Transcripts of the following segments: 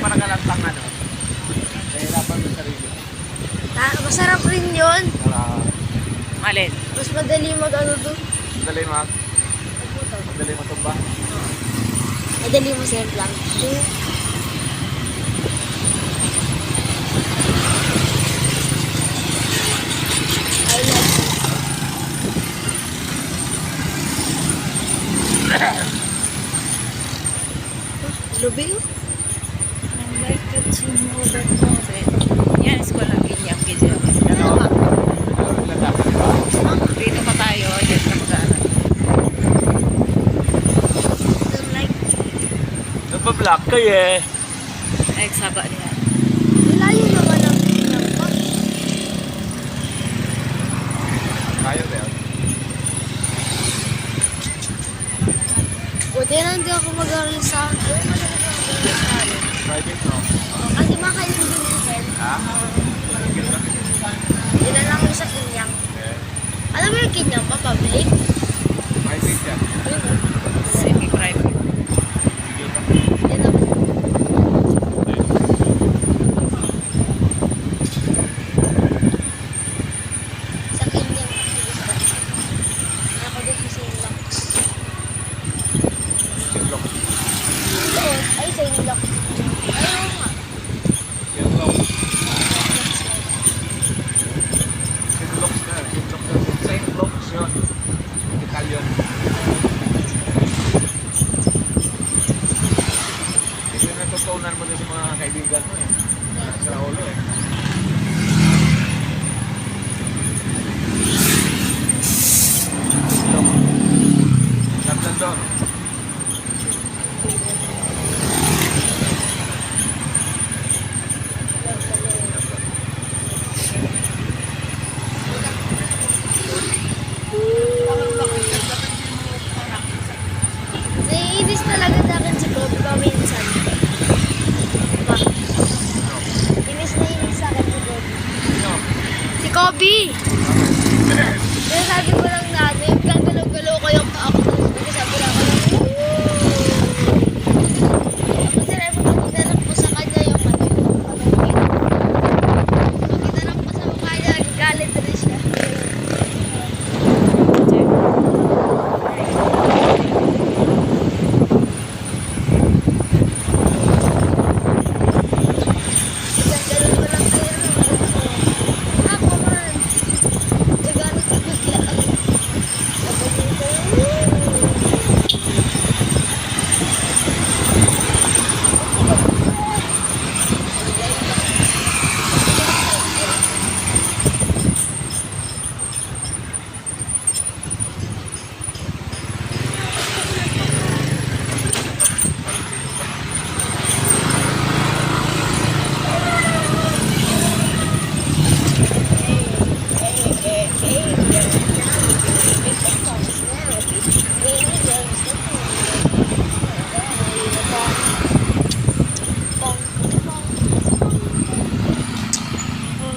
para kalantang ano. Nahirapan yung sarili. Masarap rin yun. Alin? Mas madali mag-ano doon. Madali matumba. Madali mo lang. I like Lubi? I like that you know that moment. Yan, eskwela Kinyak Kinyak. Ano? Lalaki, di ba? Dito pa tayo, dyan ka mag-aaral. Nagpa-block kayo eh. Ay, saba niya. Layo naman ang pa. Kaya ba yun? Buti na hindi ako mag-aaral sa Private, no? kasi makailan din yung friend. Yun na lang yung sa Kinyang. Alam mo yung Kinyang pa, public? Private yan. Semi-private. Yun na. Sa Kinyang. Ako din sa Sinlock. Sinlock. Doon, ay Sinlock. Ayun nga. Sinlock. Sinlock na. Sinlock yun. Italian. Ito yung natutunan mo din sa mga kaibigan mo eh. Sa ulo eh. Sinlock. Doon. Naiinis talaga sa akin si Kobe paminsan. Diba? Inis na inis sa akin si Kobe. Si Kobe! Kaya sabi ko lang natin, gagalaw-galaw ko yung paa ko. Kasi sabi lang ko lang, Tapos sinabi ko, tinanap ko sa kanya yung ano. Pag tinanap ko sa mukha niya, galit rin siya.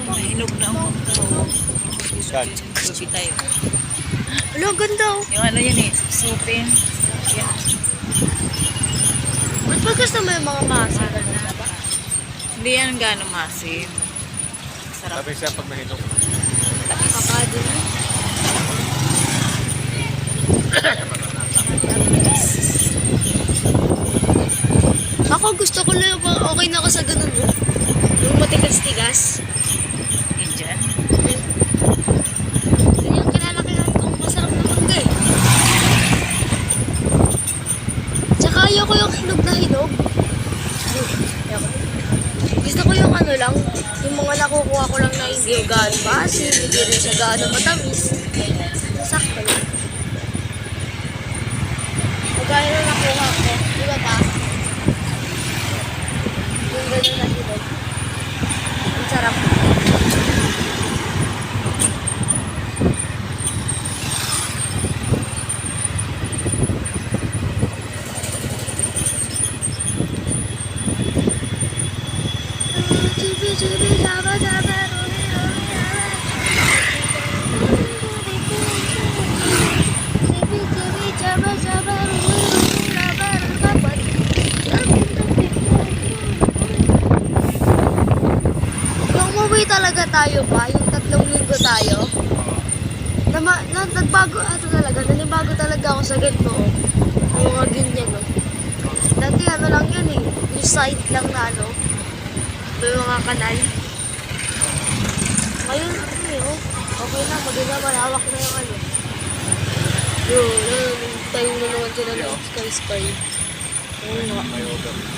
Mahinog na ang mundo. Sushi tayo. Ano, ganda oh. Yung ano yan eh, supin. Yan. Ba't ba gusto mo yung mga masa? Hindi yan gano'ng masim. Sarap. Sabi siya pag nahinog. Kakado na. Ako gusto ko lang okay na ako sa ganun. Yung matigas-tigas. Indian. Yun yung kinalakihan kong masarap na mangga eh. Tsaka ayoko yung hinog na hinog. Ayoko. Gusto ko yung ano lang, yung mga nakukuha ko lang na hindi gaano maasim, hindi rin siya gaano matamis. Sakto lang. Magkano na nakuha ko, di ba pa? Yung gano'n na hinog. Ang sarap. talaga tayo pa, yung 3 linggo tayo, nagbago talaga, nanibago talaga ako sa ganito. Yung mga ganyan, no. Dati ano lang yan eh, yung site lang na ano, may mga kanal. Ngayon, ano eh, oh, okay na, maganda, malawak na yung ano. Yun, tayo na naman sila ng Sky Spy. Oo nga. May order.